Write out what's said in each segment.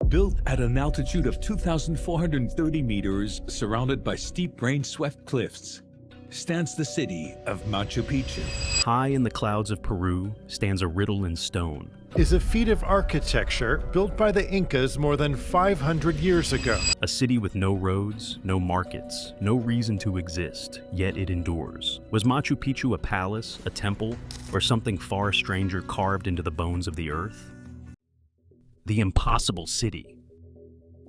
Built at an altitude of 2,430 meters, surrounded by steep rain-swept cliffs, stands the city of Machu Picchu. High in the clouds of Peru stands a riddle in stone. Is a feat of architecture built by the Incas more than 500 years ago. A city with no roads, no markets, no reason to exist, yet it endures. Was Machu Picchu a palace, a temple, or something far stranger carved into the bones of the earth? The impossible city.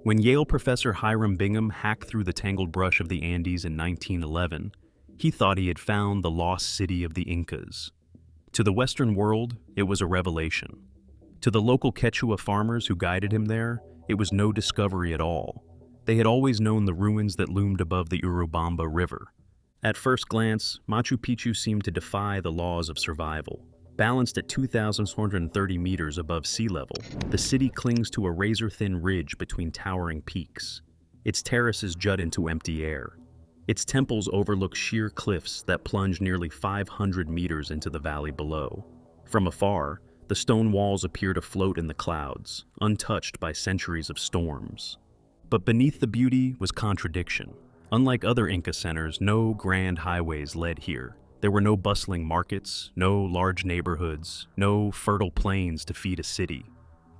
When Yale professor Hiram Bingham hacked through the tangled brush of the Andes in 1911, he thought he had found the lost city of the Incas. To the Western world, it was a revelation. To the local Quechua farmers who guided him there, it was no discovery at all. They had always known the ruins that loomed above the Urubamba River. At first glance, Machu Picchu seemed to defy the laws of survival. Balanced at 2,430 meters above sea level, the city clings to a razor-thin ridge between towering peaks. Its terraces jut into empty air. Its temples overlook sheer cliffs that plunge nearly 500 meters into the valley below. From afar, the stone walls appear to float in the clouds, untouched by centuries of storms. But beneath the beauty was contradiction. Unlike other Inca centers, no grand highways led here. There were no bustling markets, no large neighborhoods, no fertile plains to feed a city.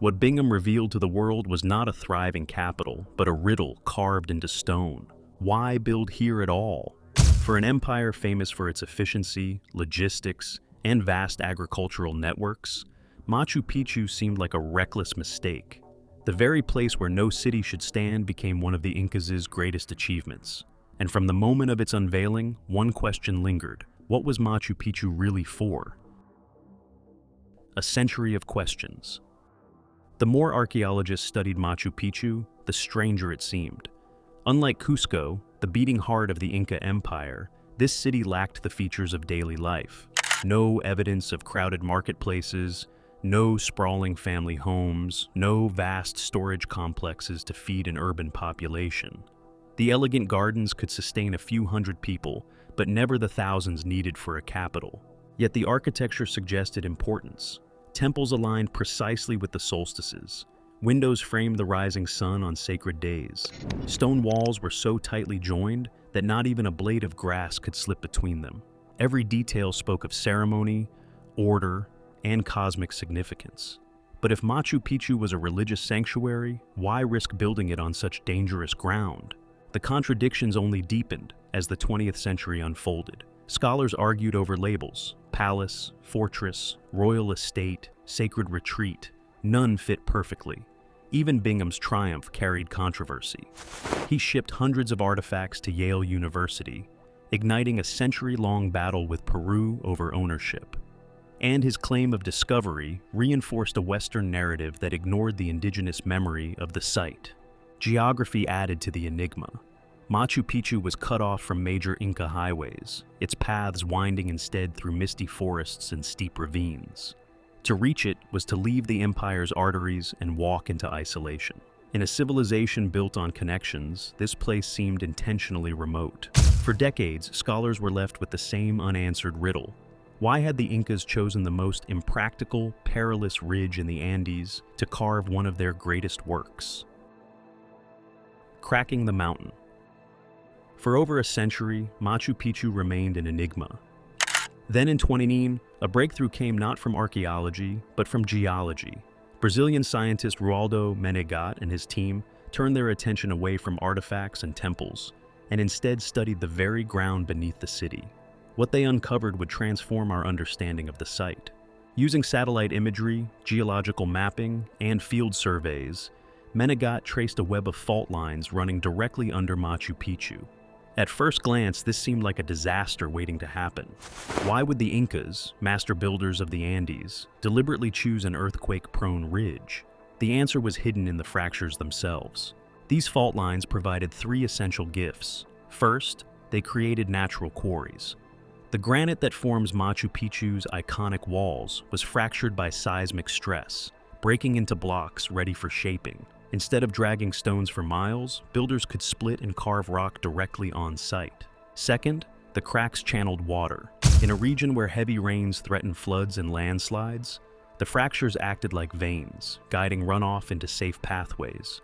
What Bingham revealed to the world was not a thriving capital, but a riddle carved into stone. Why build here at all? For an empire famous for its efficiency, logistics, and vast agricultural networks, Machu Picchu seemed like a reckless mistake. The very place where no city should stand became one of the Incas' greatest achievements. And from the moment of its unveiling, one question lingered. What was Machu Picchu really for? A century of questions. The more archaeologists studied Machu Picchu, the stranger it seemed. Unlike Cusco, the beating heart of the Inca Empire, this city lacked the features of daily life. No evidence of crowded marketplaces, no sprawling family homes, no vast storage complexes to feed an urban population. The elegant gardens could sustain a few hundred people, but never the thousands needed for a capital. Yet the architecture suggested importance. Temples aligned precisely with the solstices. Windows framed the rising sun on sacred days. Stone walls were so tightly joined that not even a blade of grass could slip between them. Every detail spoke of ceremony, order, and cosmic significance. But if Machu Picchu was a religious sanctuary, why risk building it on such dangerous ground? The contradictions only deepened as the 20th century unfolded. Scholars argued over labels: palace, fortress, royal estate, sacred retreat. None fit perfectly. Even Bingham's triumph carried controversy. He shipped hundreds of artifacts to Yale University, igniting a century-long battle with Peru over ownership. And his claim of discovery reinforced a Western narrative that ignored the indigenous memory of the site. Geography added to the enigma. Machu Picchu was cut off from major Inca highways, its paths winding instead through misty forests and steep ravines. To reach it was to leave the empire's arteries and walk into isolation. In a civilization built on connections, this place seemed intentionally remote. For decades, scholars were left with the same unanswered riddle. Why had the Incas chosen the most impractical, perilous ridge in the Andes to carve one of their greatest works? Cracking the mountain. For over a century, Machu Picchu remained an enigma. Then in 2019, a breakthrough came not from archaeology, but from geology. Brazilian scientist Rualdo Menegat and his team turned their attention away from artifacts and temples, and instead studied the very ground beneath the city. What they uncovered would transform our understanding of the site. Using satellite imagery, geological mapping, and field surveys, Menegat traced a web of fault lines running directly under Machu Picchu. At first glance, this seemed like a disaster waiting to happen. Why would the Incas, master builders of the Andes, deliberately choose an earthquake-prone ridge? The answer was hidden in the fractures themselves. These fault lines provided three essential gifts. First, they created natural quarries. The granite that forms Machu Picchu's iconic walls was fractured by seismic stress, breaking into blocks ready for shaping. Instead of dragging stones for miles, builders could split and carve rock directly on site. Second, the cracks channeled water. In a region where heavy rains threatened floods and landslides, The fractures acted like veins, guiding runoff into safe pathways.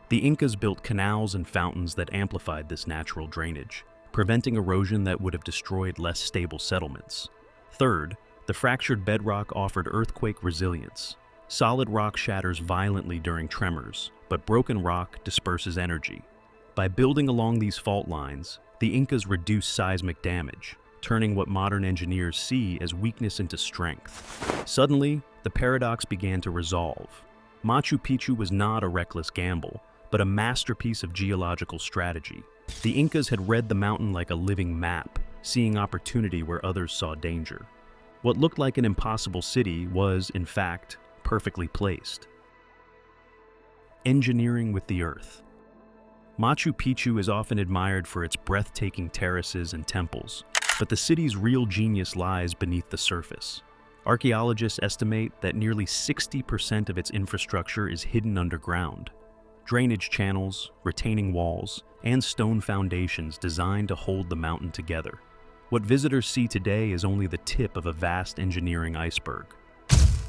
The Incas built canals and fountains that amplified this natural drainage, preventing erosion that would have destroyed less stable settlements. Third, the fractured bedrock offered earthquake resilience. Solid rock shatters violently during tremors, but broken rock disperses energy. By building along these fault lines, the Incas reduced seismic damage, turning what modern engineers see as weakness into strength. Suddenly, the paradox began to resolve. Machu Picchu was not a reckless gamble, but a masterpiece of geological strategy. The Incas had read the mountain like a living map, seeing opportunity where others saw danger. What looked like an impossible city was, in fact, perfectly placed. Engineering with the earth. Machu Picchu is often admired for its breathtaking terraces and temples, but the city's real genius lies beneath the surface. Archaeologists estimate that nearly 60% of its infrastructure is hidden underground. Drainage channels, retaining walls, and stone foundations designed to hold the mountain together. What visitors see today is only the tip of a vast engineering iceberg.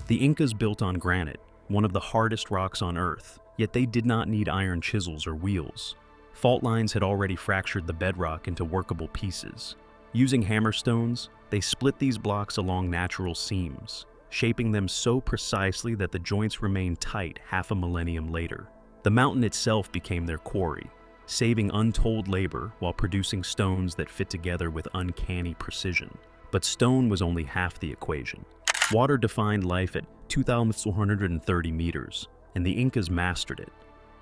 The Incas built on granite, one of the hardest rocks on Earth, yet they did not need iron chisels or wheels. Fault lines had already fractured the bedrock into workable pieces. Using hammerstones, they split these blocks along natural seams, shaping them so precisely that the joints remained tight half a millennium later. The mountain itself became their quarry, saving untold labor while producing stones that fit together with uncanny precision. But stone was only half the equation. Water defined life at 2,430 meters, and the Incas mastered it.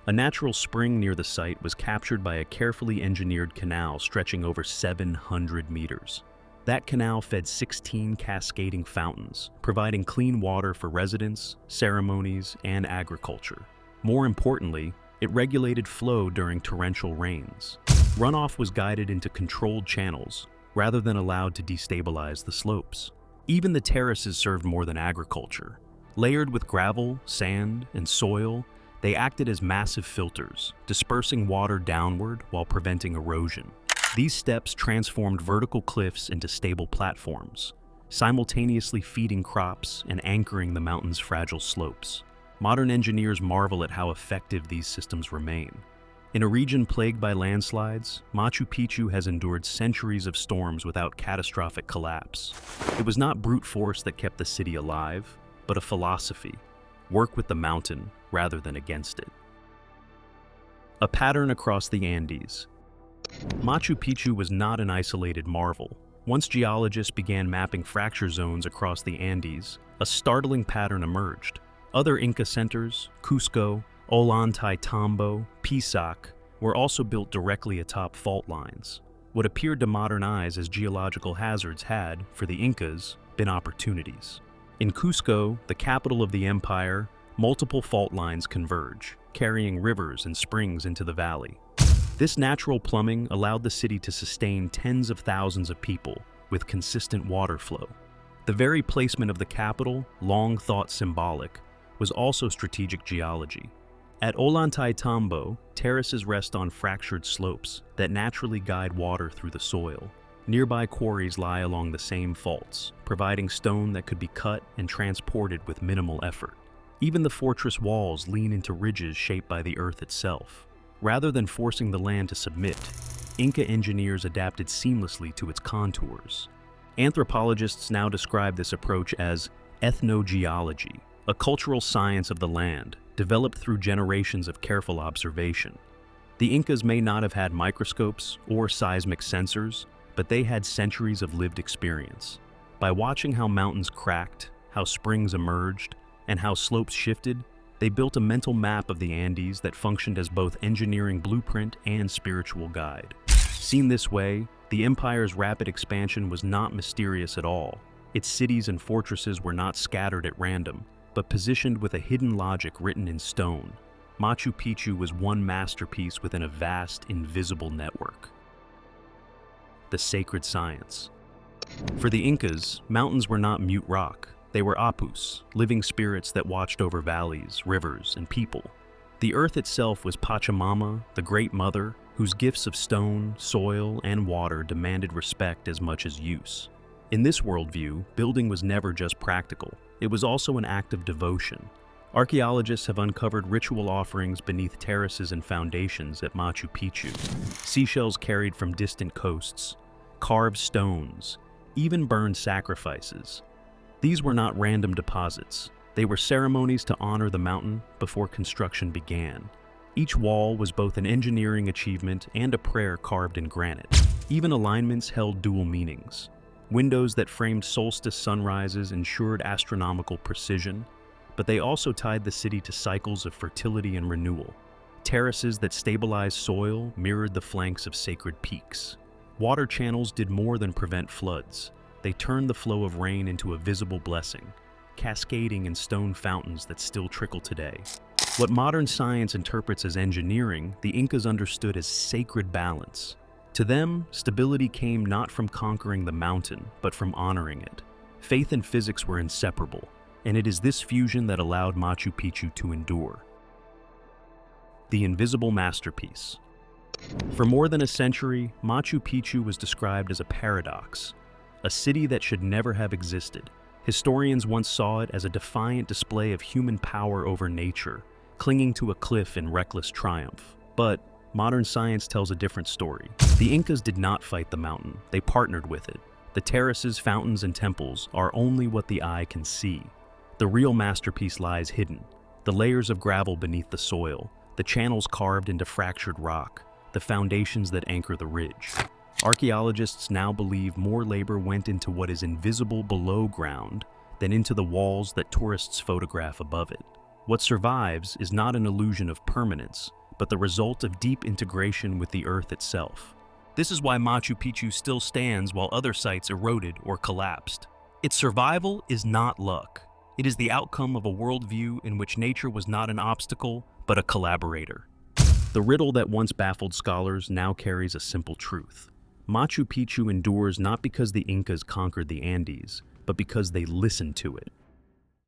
A natural spring near the site was captured by a carefully engineered canal stretching over 700 meters. That canal fed 16 cascading fountains, providing clean water for residents, ceremonies, and agriculture. More importantly, it regulated flow during torrential rains. Runoff was guided into controlled channels, rather than allowed to destabilize the slopes. Even the terraces served more than agriculture. Layered with gravel, sand, and soil, they acted as massive filters, dispersing water downward while preventing erosion. These steps transformed vertical cliffs into stable platforms, simultaneously feeding crops and anchoring the mountain's fragile slopes. Modern engineers marvel at how effective these systems remain. In a region plagued by landslides, Machu Picchu has endured centuries of storms without catastrophic collapse. It was not brute force that kept the city alive, but a philosophy: work with the mountain rather than against it. A pattern across the Andes. Machu Picchu was not an isolated marvel. Once geologists began mapping fracture zones across the Andes, a startling pattern emerged. Other Inca centers, Cusco, Ollantaytambo, Pisac, were also built directly atop fault lines. What appeared to modern eyes as geological hazards had, for the Incas, been opportunities. In Cusco, the capital of the empire, multiple fault lines converge, carrying rivers and springs into the valley. This natural plumbing allowed the city to sustain tens of thousands of people with consistent water flow. The very placement of the capital, long thought symbolic, was also strategic geology. At Ollantaytambo, terraces rest on fractured slopes that naturally guide water through the soil. Nearby quarries lie along the same faults, providing stone that could be cut and transported with minimal effort. Even the fortress walls lean into ridges shaped by the earth itself. Rather than forcing the land to submit, Inca engineers adapted seamlessly to its contours. Anthropologists now describe this approach as ethnogeology, a cultural science of the land developed through generations of careful observation. The Incas may not have had microscopes or seismic sensors, but they had centuries of lived experience. By watching how mountains cracked, how springs emerged, and how slopes shifted, they built a mental map of the Andes that functioned as both engineering blueprint and spiritual guide. Seen this way, the empire's rapid expansion was not mysterious at all. Its cities and fortresses were not scattered at random, but positioned with a hidden logic written in stone. Machu Picchu was one masterpiece within a vast, invisible network. The sacred science. For the Incas, mountains were not mute rock. They were apus, living spirits that watched over valleys, rivers, and people. The earth itself was Pachamama, the Great Mother, whose gifts of stone, soil, and water demanded respect as much as use. In this worldview, building was never just practical. It was also an act of devotion. Archaeologists have uncovered ritual offerings beneath terraces and foundations at Machu Picchu. Seashells carried from distant coasts, carved stones, even burned sacrifices. These were not random deposits. They were ceremonies to honor the mountain before construction began. Each wall was both an engineering achievement and a prayer carved in granite. Even alignments held dual meanings. Windows that framed solstice sunrises ensured astronomical precision, but they also tied the city to cycles of fertility and renewal. Terraces that stabilized soil mirrored the flanks of sacred peaks. Water channels did more than prevent floods. They turned the flow of rain into a visible blessing, cascading in stone fountains that still trickle today. What modern science interprets as engineering, the Incas understood as sacred balance. To them, stability came not from conquering the mountain, but from honoring it. Faith and physics were inseparable, and it is this fusion that allowed Machu Picchu to endure. The invisible masterpiece. For more than a century, Machu Picchu was described as a paradox, a city that should never have existed. Historians once saw it as a defiant display of human power over nature, clinging to a cliff in reckless triumph. But modern science tells a different story. The Incas did not fight the mountain, they partnered with it. The terraces, fountains, and temples are only what the eye can see. The real masterpiece lies hidden. The layers of gravel beneath the soil, the channels carved into fractured rock, the foundations that anchor the ridge. Archaeologists now believe more labor went into what is invisible below ground than into the walls that tourists photograph above it. What survives is not an illusion of permanence, but the result of deep integration with the earth itself. This is why Machu Picchu still stands while other sites eroded or collapsed. Its survival is not luck. It is the outcome of a worldview in which nature was not an obstacle, but a collaborator. The riddle that once baffled scholars now carries a simple truth. Machu Picchu endures not because the Incas conquered the Andes, but because they listened to it.